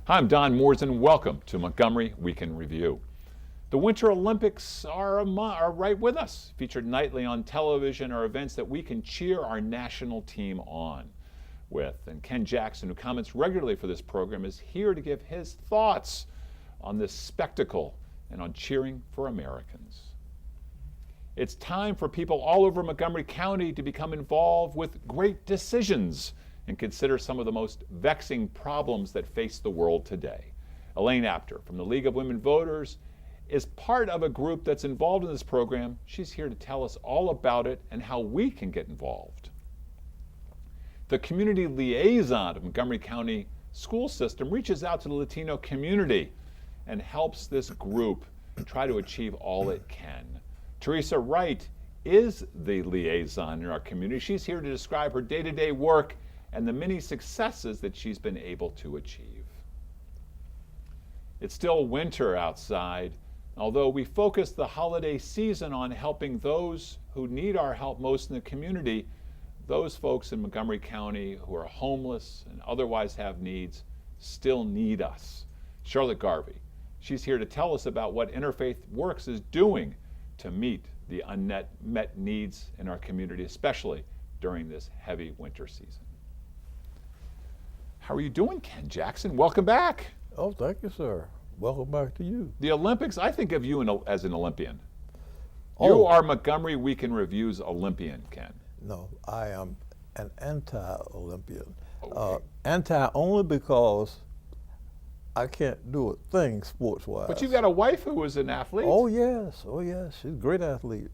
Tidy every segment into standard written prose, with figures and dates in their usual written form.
Hi, I'm Don Mooers, and welcome to Montgomery Weekend Review. The Winter Olympics are right with us. Featured nightly on television are events that we can cheer our national team on with. And Ken Jackson, who comments regularly for this program, is here to give his thoughts on this spectacle and on cheering for Americans. It's time for people all over Montgomery County to become involved with great decisions and consider some of the most vexing problems that face the world today. Elaine Apter from the League of Women Voters is part of a group that's involved in this program. She's here to tell us all about it and how we can get involved. The Community Liaison of Montgomery County School System reaches out to the Latino community and helps this group try to achieve all it can. Teresa Wright is the liaison in our community. She's here to describe her day-to-day work and the many successes that she's been able to achieve. It's still winter outside, although we focus the holiday season on helping those who need our help most in the community. Those folks in Montgomery County who are homeless and otherwise have needs still need us. Charlotte Garvey, she's here to tell us about what Interfaith Works is doing to meet the unmet needs in our community, especially during this heavy winter season. How are you doing, Ken Jackson? Welcome back. Oh, thank you, sir. Welcome back to you. The Olympics, I think of you as an Olympian. Oh. You are Montgomery Weekend Review's Olympian, Ken. No, I am an anti-Olympian. Okay. Anti only because I can't do a thing sports-wise. But you've got a wife who was an athlete. Oh, yes. She's a great athlete.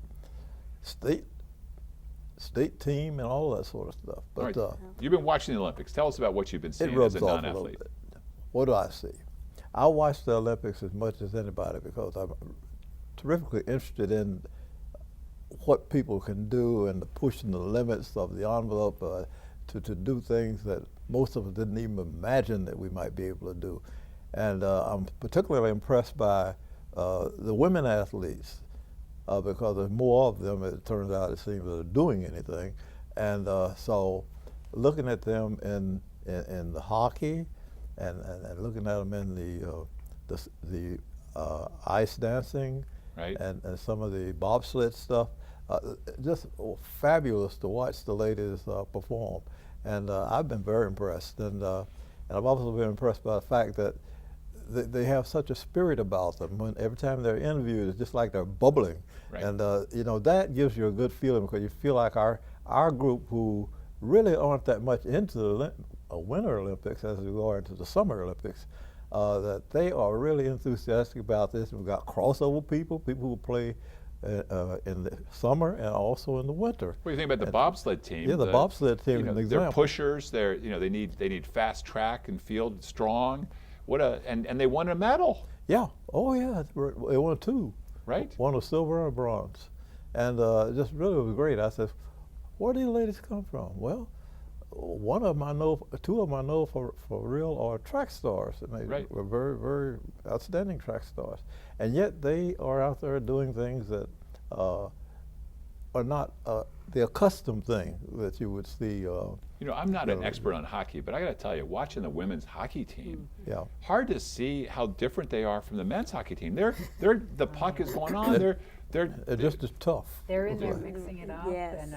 State team and all that sort of stuff. But right. You've been watching the Olympics. Tell us about what you've been seeing it rubs as a off non-athlete. A little bit. What do I see? I watch the Olympics as much as anybody because I'm terrifically interested in what people can do and pushing the limits of the envelope to do things that most of us didn't even imagine that we might be able to do. And I'm particularly impressed by the women athletes because there's more of them, it turns out, it seems, that are doing anything. And so looking at them in the hockey and looking at them in the ice dancing, right, and some of the bobsled stuff, just fabulous to watch the ladies perform. And I've been very impressed. And I've also been impressed by the fact that they have such a spirit about them. Every time they're interviewed, it's just like they're bubbling. Right. And that gives you a good feeling because you feel like our group, who really aren't that much into the Winter Olympics as we are into the Summer Olympics, that they are really enthusiastic about this. We've got crossover people who play in the summer and also in the winter. What do you think about the bobsled team? Yeah, the bobsled team is an example. They're pushers. They need fast track and field strong. And they won a medal. Yeah. Oh yeah. They won 2. Right. One a silver and a bronze, and just really was great. I said, where do these ladies come from? Well, one of them I know, 2 of them I know for real are track stars, and they right. were very, very outstanding track stars. And yet they are out there doing things that are not the accustomed thing that you would see. I'm not an expert on hockey, but I got to tell you, watching the women's hockey team, yeah, hard to see how different they are from the men's hockey team. The puck is going on. They're just as tough. They're in there mixing it up yes. and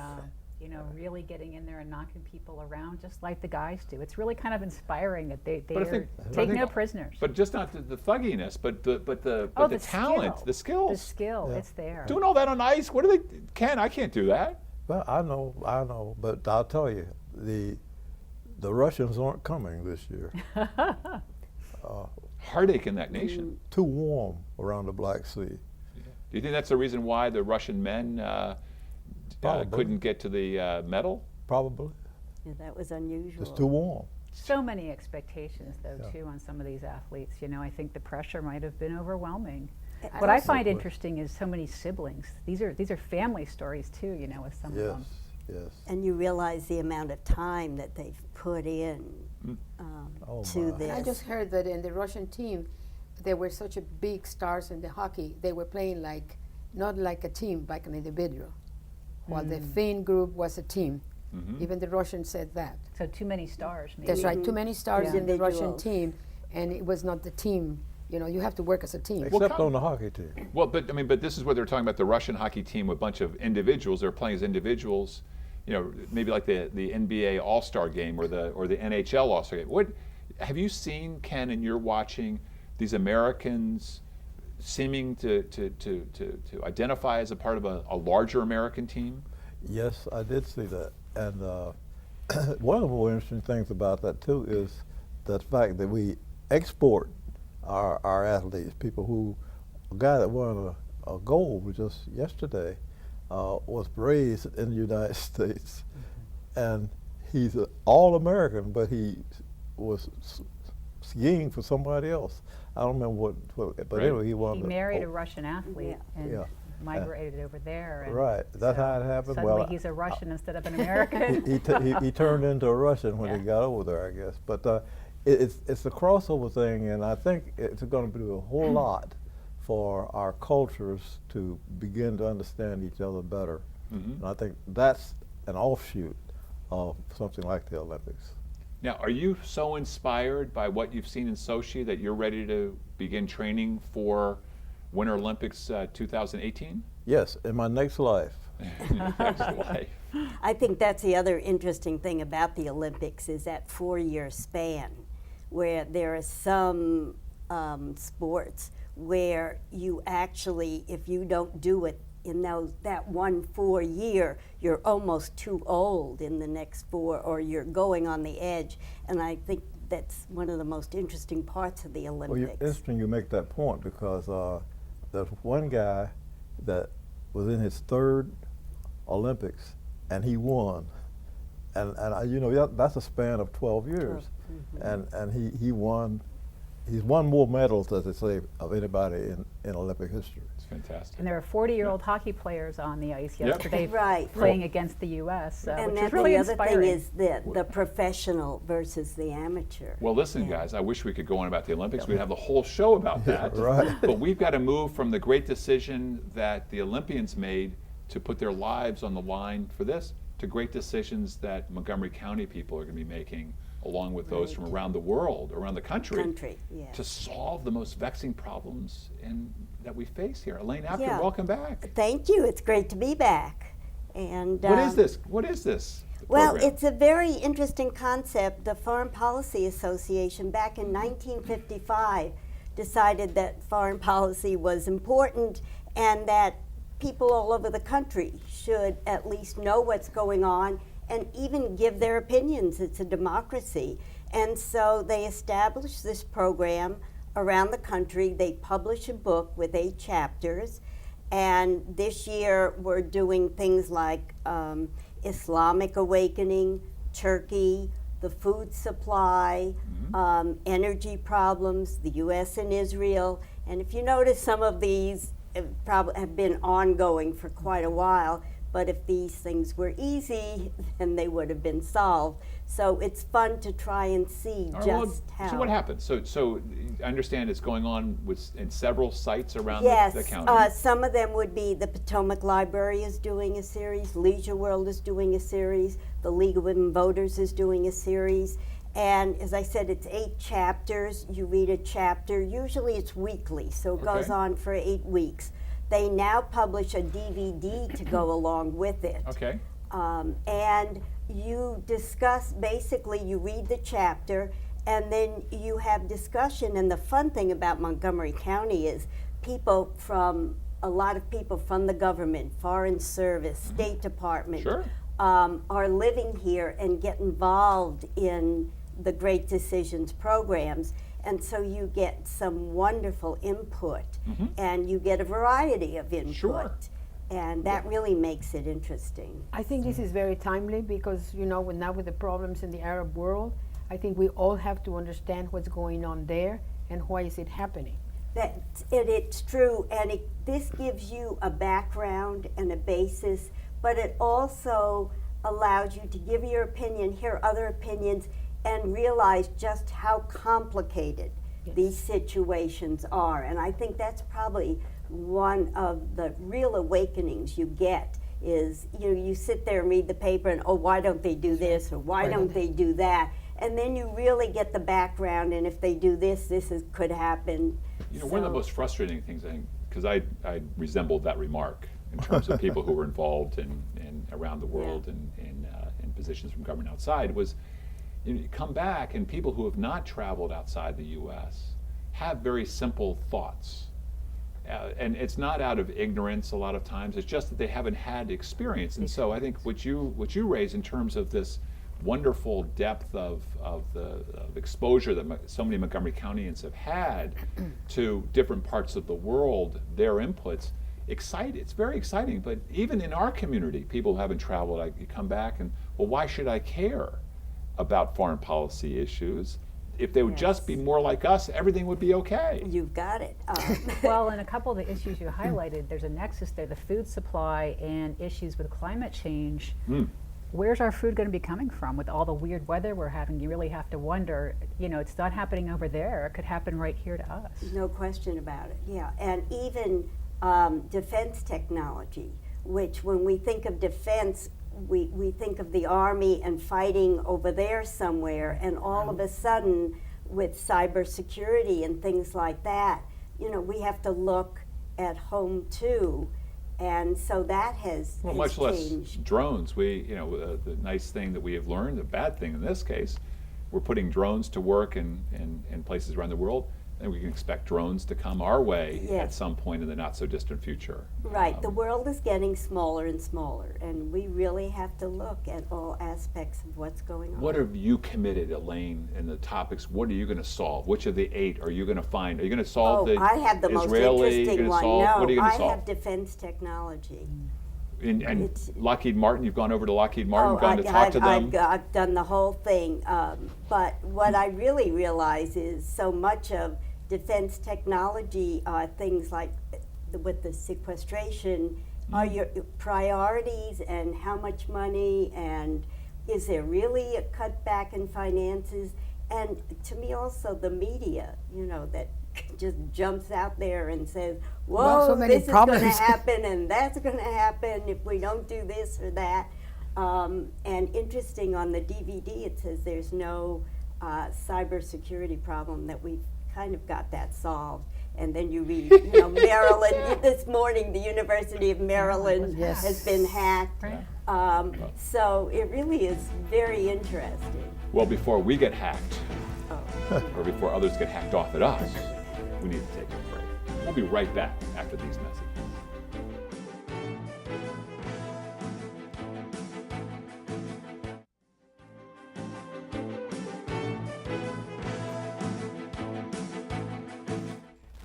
really getting in there and knocking people around just like the guys do. It's really kind of inspiring that they take no prisoners. But just not the thugginess, but the talent, the skills. The skill, yeah. It's there. Doing all that on ice. What do they? Ken, I can't do that. Well, I know, but I'll tell you, the Russians aren't coming this year. Heartache in that nation. Too warm around the Black Sea. Do you think that's the reason why the Russian men couldn't get to the medal? Probably. Yeah, that was unusual. It's too warm. So many expectations, though, too, on some of these athletes. I think the pressure might have been overwhelming. What I find interesting is so many siblings. These are family stories, too, with some of them. Yes. And you realize the amount of time that they've put in to this. I just heard that in the Russian team, they were such a big stars in the hockey. They were playing not like a team, like an individual. While the Finn group was a team. Even the Russians said that. So too many stars, maybe. That's right, too many stars in the Russian Individuals. team. and it was not the team. You know, you have to work as a team. Except on the hockey team. Well, but this is what they're talking about, the Russian hockey team with a bunch of individuals. They're playing as individuals, you know, maybe like the NBA All-Star game or the NHL All-Star game. What have you seen, Ken, and you're watching these Americans seeming to identify as a part of a larger American team? Yes, I did see that. And one of the more interesting things about that too is the fact that we export our athletes, people who, a guy that won a gold just yesterday was raised in the United States, and he's an all-American, but he was skiing for somebody else. I don't remember what but right. anyway, he won. He married a Russian athlete and migrated over there. And right, that's so how it happened. Suddenly Well, he's a Russian instead of an American. he turned into a Russian when he got over there, I guess. But it's a crossover thing, and I think it's going to do a whole lot for our cultures to begin to understand each other better. And I think that's an offshoot of something like the Olympics. Now, are you so inspired by what you've seen in Sochi that you're ready to begin training for Winter Olympics 2018? Yes, in my next life. Next life. I think that's the other interesting thing about the Olympics is that 4-year span, where there are some sports where you actually, if you don't do it in that 4 year, you're almost too old in the next 4, or you're going on the edge. And I think that's one of the most interesting parts of the Olympics. Well, interesting you make that point, because there's one guy that was in his 3rd Olympics, and he won. And you know, that's a span of 12 years. And he won. He's won more medals, as they say, of anybody in Olympic history. It's fantastic. And there are 40-year-old hockey players on the ice yesterday Right. playing against the U.S., and which that's is really the other inspiring. thing is the professional versus the amateur. Well, listen, guys, I wish we could go on about the Olympics. We'd have the whole show about that. Right. But we've got to move from the great decision that the Olympians made to put their lives on the line for this to great decisions that Montgomery County people are going to be making, along with those from around the world, around the country, to solve the most vexing problems that we face here. Elaine Apter, welcome back. Thank you. It's great to be back. And what is this? What is this? Well, program? it's a very interesting concept. The Foreign Policy Association back in 1955 decided that foreign policy was important and that people all over the country should at least know what's going on and even give their opinions. It's a democracy. And so they established this program around the country. They publish a book with 8 chapters. And this year we're doing things like Islamic awakening, Turkey, the food supply, energy problems, the U.S. and Israel. And if you notice, some of these probably have been ongoing for quite a while. But if these things were easy, then they would have been solved. So it's fun to try and see how. So what happened? So I understand it's going on in several sites around the county. Yes, some of them would be the Potomac Library is doing a series, Leisure World is doing a series, the League of Women Voters is doing a series. And as I said, it's 8 chapters. You read a chapter. Usually it's weekly, so it goes on for 8 weeks. They now publish a DVD to go along with it. Okay. And you discuss, basically you read the chapter and then you have discussion. And the fun thing about Montgomery County is a lot of people from the government, Foreign Service, State Department, are living here and get involved in the Great Decisions programs. And so you get some wonderful input, and you get a variety of input, and that really makes it interesting. I think this is very timely because, you know, now with the problems in the Arab world, I think we all have to understand what's going on there and why is it happening. It's true, and this gives you a background and a basis, but it also allows you to give your opinion, hear other opinions, and realize just how complicated these situations are. And I think that's probably one of the real awakenings you get is, you sit there and read the paper and, oh, why don't they do this or why don't they do that? and then you really get the background, and if they do this, could happen. You know, one of the most frustrating things, I think, because I resembled that remark in terms of people who were involved in around the world in positions from government outside, was you come back and people who have not traveled outside the U.S. have very simple thoughts. And it's not out of ignorance a lot of times, it's just that they haven't had experience. And so I think what you raise in terms of this wonderful depth of exposure that so many Montgomery Countyans have had to different parts of the world, their inputs, it's very exciting. But even in our community, people who haven't traveled, you come back and, well, why should I care about foreign policy issues? If they would just be more like us, everything would be okay. You've got it. Well, and a couple of the issues you highlighted, there's a nexus there, the food supply and issues with climate change. Where's our food going to be coming from with all the weird weather we're having? You really have to wonder, it's not happening over there. It could happen right here to us. No question about it, yeah. And even defense technology, which when we think of defense, we think of the Army and fighting over there somewhere, and all of a sudden with cybersecurity and things like that, we have to look at home too. And so that has much changed. Less drones. The nice thing that we have learned, the bad thing in this case, we're putting drones to work in places around the world, and we can expect drones to come our way at some point in the not so distant future. Right, the world is getting smaller and smaller, and we really have to look at all aspects of what's going on. What have you committed, Elaine, in the topics? What are you going to solve? Which of the 8 are you going to find? Are you going to solve the I have the Israeli? most interesting one. What are you going to solve? I have defense technology. And Lockheed Martin, you've gone over to Lockheed Martin, gone to talk to them? I've done the whole thing, but what I really realize is so much of defense technology, things like with the sequestration, are your priorities and how much money, and is there really a cutback in finances? And to me also the media, that just jumps out there and says, whoa, so many this is going to problems. happen and that's going to happen if we don't do this or that. And interesting, on the DVD it says there's no cybersecurity problem, that we've kind of got that solved. And then you read, Maryland, this morning the University of Maryland has been hacked. So it really is very interesting. Well, before we get hacked, or before others get hacked off at us, we need to take a break. We'll be right back after these messages.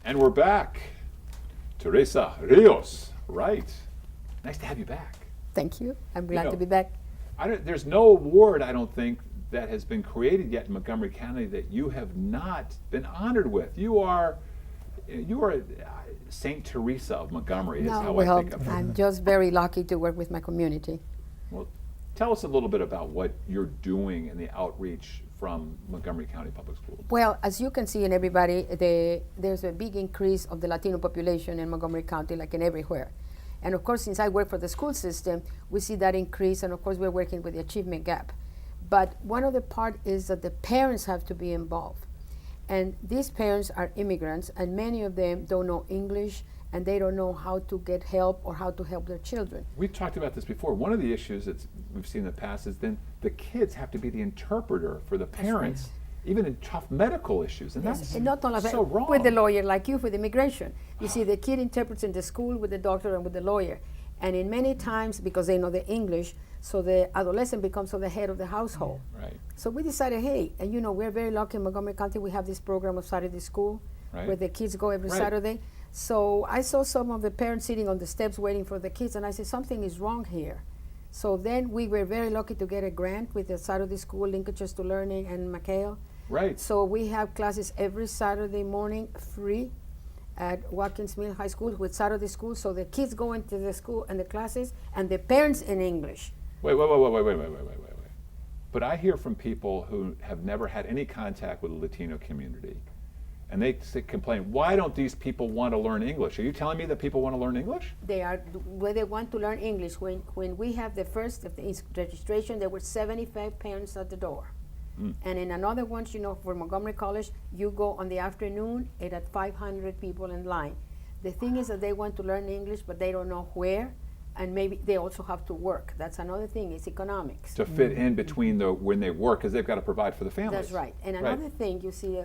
And we're back. Teresa Rios, right. Nice to have you back. Thank you. I'm glad to be back. There's no award, I don't think, that has been created yet in Montgomery County that you have not been honored with. You are Saint Teresa of Montgomery, is how I think of it. I'm just very lucky to work with my community. Well, tell us a little bit about what you're doing in the outreach from Montgomery County Public Schools. Well, as you can see in everybody, there's a big increase of the Latino population in Montgomery County, like in everywhere. And of course, since I work for the school system, we see that increase, and of course we're working with the achievement gap. But one of the part is that the parents have to be involved. And these parents are immigrants, and many of them don't know English, and they don't know how to get help or how to help their children. We've talked about this before. One of the issues that we've seen in the past is then the kids have to be the interpreter for the parents, even in tough medical issues. And that's and not only so wrong. With the lawyer, like you, with immigration. You see, the kid interprets in the school with the doctor and with the lawyer. And in many times, because they know the English, so the adolescent becomes the head of the household. Right. So we decided, hey, and we're very lucky in Montgomery County, we have this program of Saturday school, where the kids go every Saturday. So I saw some of the parents sitting on the steps waiting for the kids, and I said, something is wrong here. So then we were very lucky to get a grant with the Saturday School, Linkages to Learning, and McHale. Right. So we have classes every Saturday morning, free, at Watkins Mill High School with Saturday school. So the kids go into the school and the classes, and the parents in English. Wait. But I hear from people who have never had any contact with the Latino community, and they complain, why don't these people want to learn English? Are you telling me that people want to learn English? They want to learn English. When we have the first registration, there were 75 parents at the door. And in another ones, for Montgomery College, you go on the afternoon, it had 500 people in line. The thing is that they want to learn English, but they don't know where, and maybe they also have to work. That's another thing, it's economics. To fit in between when they work, because they've got to provide for the families. That's right. And another thing, you see,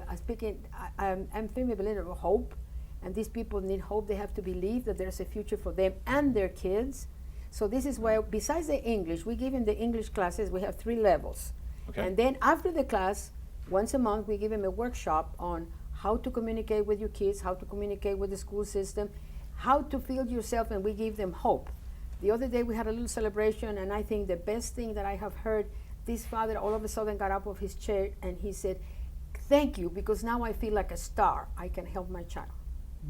I'm firmly a believer of hope, and these people need hope. They have to believe that there's a future for them and their kids. So this is why, besides the English, we give them the English classes. We have 3 levels. Okay. And then after the class, once a month, we give them a workshop on how to communicate with your kids, how to communicate with the school system, how to feel yourself, and we give them hope. The other day we had a little celebration, and I think the best thing that I have heard, this father all of a sudden got up off his chair and he said, "Thank you, because now I feel like a star. I can help my child."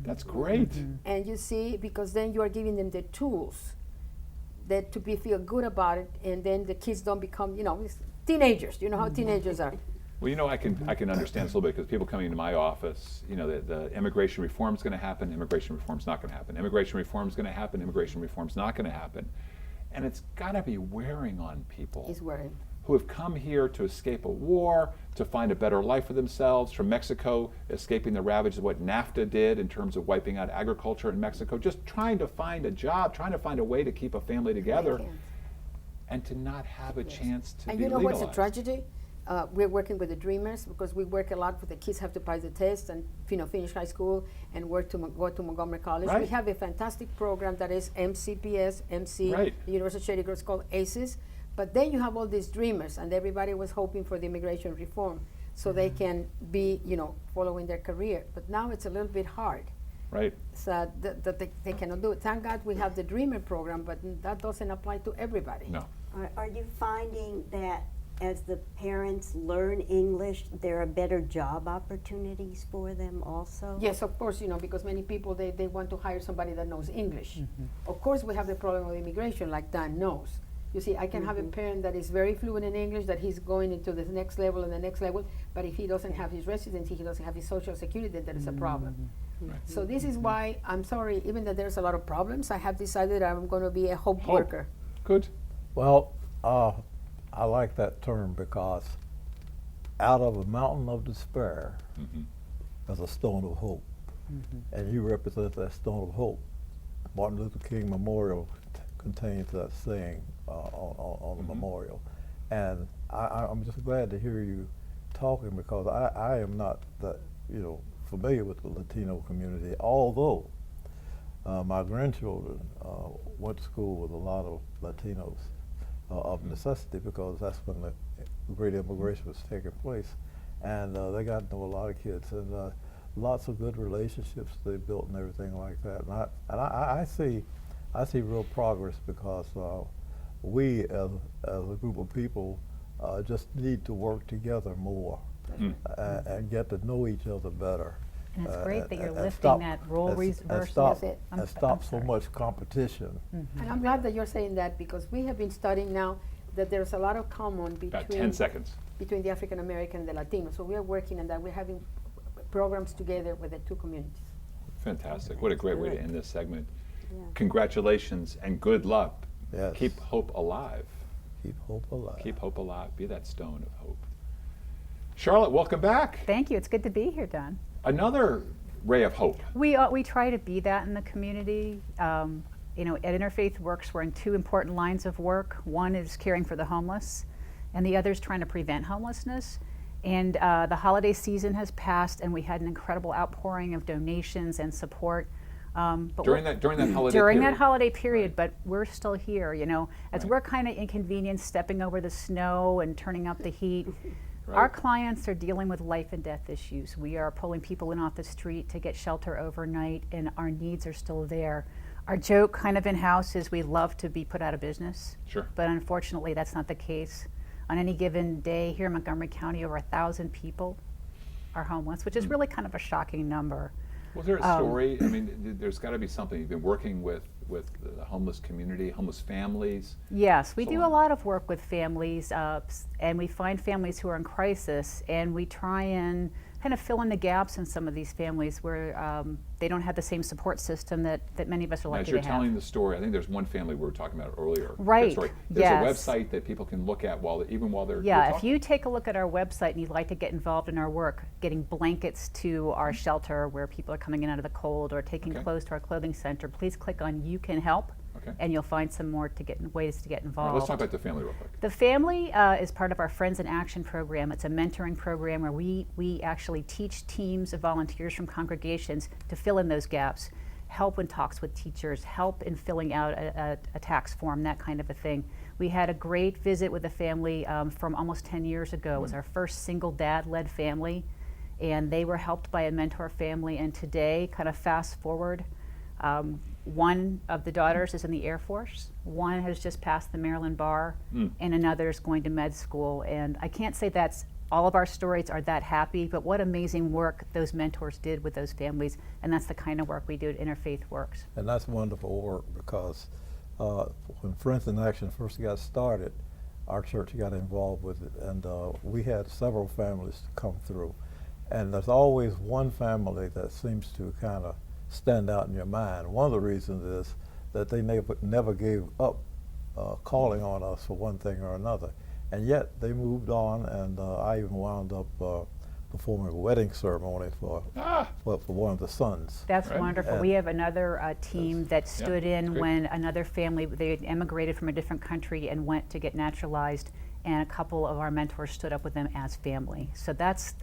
That's great. And you see, because then you are giving them the tools that to feel good about it, and then the kids don't become, teenagers. You know how teenagers are. Well, I can understand this a little bit, because people coming into my office, the immigration reform is going to happen, immigration reform's not going to happen, immigration reform's going to happen, immigration reform's not going to happen. And it's got to be wearing on people. It's wearing. Who have come here to escape a war, to find a better life for themselves, from Mexico, escaping the ravages of what NAFTA did in terms of wiping out agriculture in Mexico, just trying to find a job, trying to find a way to keep a family together, and to not have a chance to be legalized. And you know what's a tragedy? We're working with the Dreamers, because we work a lot with the kids have to pass the test and finish high school and go to Montgomery College. Right. We have a fantastic program that is MCPS, Right. the University of Shady Grove, called ACES. But then you have all these Dreamers, and everybody was hoping for the immigration reform so they can be, following their career. But now it's a little bit hard. Right. So that they cannot do it. Thank God we have the Dreamer program, but that doesn't apply to everybody. No. Are you finding that as the parents learn English, there are better job opportunities for them also? Yes, of course, because many people, they want to hire somebody that knows English. Of course, we have the problem with immigration, like Dan knows. You see, I can have a parent that is very fluent in English, that he's going into the next level and the next level, but if he doesn't have his residency, he doesn't have his social security, then there is a problem. Right. So this is why, I'm sorry, even though there's a lot of problems, I have decided I'm going to be a hope worker. Good. Well, I like that term, because out of a mountain of despair, there's a stone of hope. And you represent that stone of hope. Martin Luther King Memorial contains that saying on the memorial. And I'm just glad to hear you talking, because I am not that, familiar with the Latino community, although my grandchildren went to school with a lot of Latinos of necessity, because that's when the great immigration was taking place. And they got to know a lot of kids, and lots of good relationships they built and everything like that. And I see real progress, because we as a group of people just need to work together more and get to know each other better. And it's great that you're lifting that role reversal. And stop so much competition. And I'm glad that you're saying that, because we have been studying now that there's a lot of common About 10 seconds. between the African American and the Latino. So we are working on that. We're having programs together with the 2 communities. Fantastic. What a great way to end this segment. Yeah. Congratulations and good luck. Yes. Keep hope alive. Keep hope alive. Keep hope alive. Be that stone of hope. Charlotte, welcome back. Thank you. It's good to be here, Don. Another ray of hope. We try to be that in the community. At Interfaith Works, we're in 2 important lines of work. One is caring for the homeless, and the other is trying to prevent homelessness. And the holiday season has passed, and we had an incredible outpouring of donations and support. But During that holiday period. that holiday period, but we're still here, as we're kind of inconvenienced, stepping over the snow and turning up the heat. Right. Our clients are dealing with life and death issues. We are pulling people in off the street to get shelter overnight, and our needs are still there. Our joke kind of in-house is we love to be put out of business. Sure. But unfortunately, that's not the case. On any given day here in Montgomery County, over 1,000 people are homeless, which is really kind of a shocking number. Was there a story? I mean, there's got to be something. You've been working with the homeless community, homeless families. Yes, we so do on. a lot of work with families, and we find families who are in crisis, and we try and kind of fill in the gaps in some of these families where they don't have the same support system that many of us are lucky As to you're have. telling the story, I think there's one family we were talking about earlier. Right, There's yes. a website that people can look at even while they're Yeah, you're if talking. you take a look at our website and you'd like to get involved in our work, getting blankets to our shelter where people are coming in out of the cold, or taking Okay. clothes to our clothing center, please click on You Can Help, Okay. and you'll find some more ways to get All involved. right, let's talk about the family real quick. The family is part of our Friends in Action program. It's a mentoring program where we actually teach teams of volunteers from congregations to fill in those gaps, help in talks with teachers, help in filling out a tax form, that kind of a thing. We had a great visit with a family from almost 10 years ago. It was our first single dad-led family, and they were helped by a mentor family. And today, kind of fast forward, one of the daughters is in the Air Force, one has just passed the Maryland bar, and another is going to med school. And I can't say that's all of our stories are that happy, but what amazing work those mentors did with those families, and that's the kind of work we do at Interfaith Works. And that's wonderful work, because when Friends in Action first got started, our church got involved with it, and we had several families come through. And there's always one family that seems to kind of stand out in your mind. One of the reasons is that they never gave up calling on us for one thing or another. And yet they moved on, and I even wound up performing a wedding ceremony for one of the sons. That's Right. wonderful. And We have another team that stood in great. when another family, they had emigrated from a different country and went to get naturalized, and a couple of our mentors stood up with them as family. So those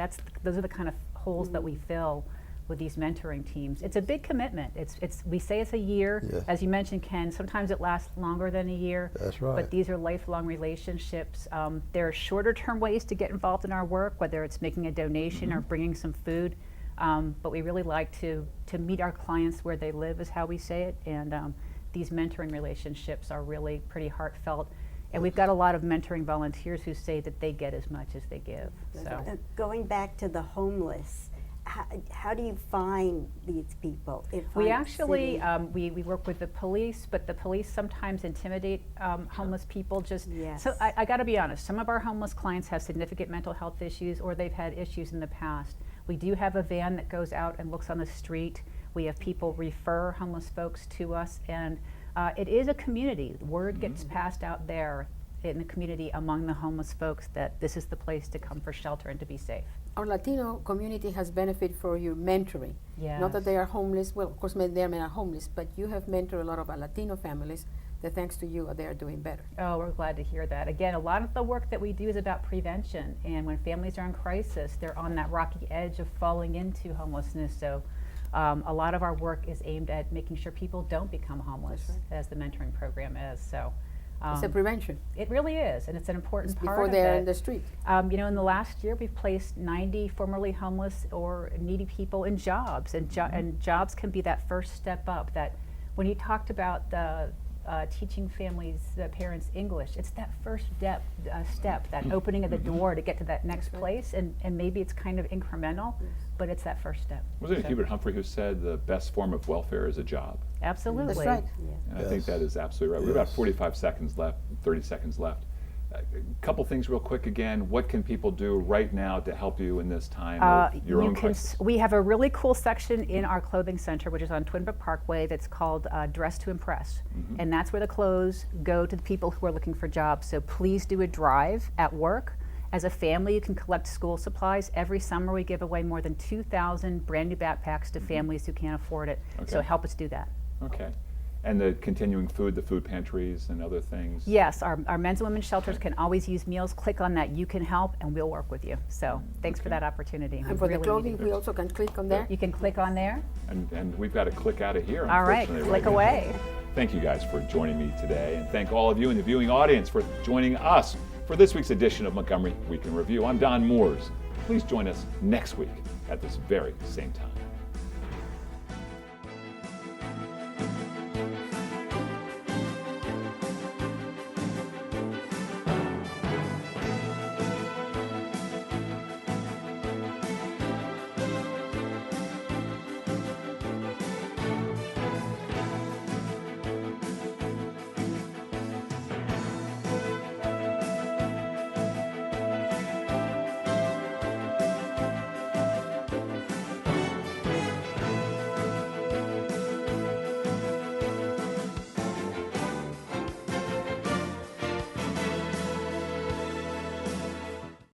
are the kind of holes that we fill with these mentoring teams. It's a big commitment. We say it's a year. Yes. As you mentioned, Ken, sometimes it lasts longer than a year. That's right. But these are lifelong relationships. There are shorter term ways to get involved in our work, whether it's making a donation or bringing some food. But we really like to meet our clients where they live, is how we say it. And these mentoring relationships are really pretty heartfelt. And we've got a lot of mentoring volunteers who say that they get as much as they give. So. Going back to the homeless, how do you find these people? We actually, we work with the police, but the police sometimes intimidate homeless people. Yes. So I got to be honest, some of our homeless clients have significant mental health issues, or they've had issues in the past. We do have a van that goes out and looks on the street. We have people refer homeless folks to us, and it is a community. Word gets passed out there in the community among the homeless folks that this is the place to come for shelter and to be safe. Our Latino community has benefited for your mentoring. Not that they are homeless. Well, of course, they are homeless, but you have mentored a lot of our Latino families that, thanks to you, they are doing better. Oh, we're glad to hear that. Again, a lot of the work that we do is about prevention, and when families are in crisis, they're on that rocky edge of falling into homelessness. So a lot of our work is aimed at making sure people don't become homeless, as the mentoring program is. So It's a prevention. it really is, and it's an important part Before of they're it. in the street. You know, in the last year, we've placed 90 formerly homeless or needy people in jobs, and, and jobs can be that first step up. That when you talked about the teaching families, the parents English, it's that first step, that opening of the door to get to that next place, and maybe it's kind of incremental, but it's that first step. Wasn't it So- Hubert Humphrey who said the best form of welfare is a job? Absolutely. That's right. And I think that is absolutely right. We have about 45 seconds left, 30 seconds left. A couple things real quick again. What can people do right now to help you in this time of your own crisis? We have a really cool section in our clothing center, which is on Twin Brook Parkway, that's called Dress to Impress. And that's where the clothes go to the people who are looking for jobs. So please do a drive at work. As a family, you can collect school supplies. Every summer, we give away more than 2,000 brand new backpacks to families who can't afford it. So Okay. help us do that. Okay. And the continuing food, the food pantries and other things? Yes, our men's and women's shelters can always use meals. Click on that, You Can Help, and we'll work with you. So thanks for Okay. that opportunity. And We for the really clothing, need it. we also can click on there. You can click on there. And we've got to click out of here, All right, unfortunately, click now. away. Thank you guys for joining me today, and thank all of you in the viewing audience for joining us for this week's edition of Montgomery Week in Review. I'm Don Mooers. Please join us next week at this very same time.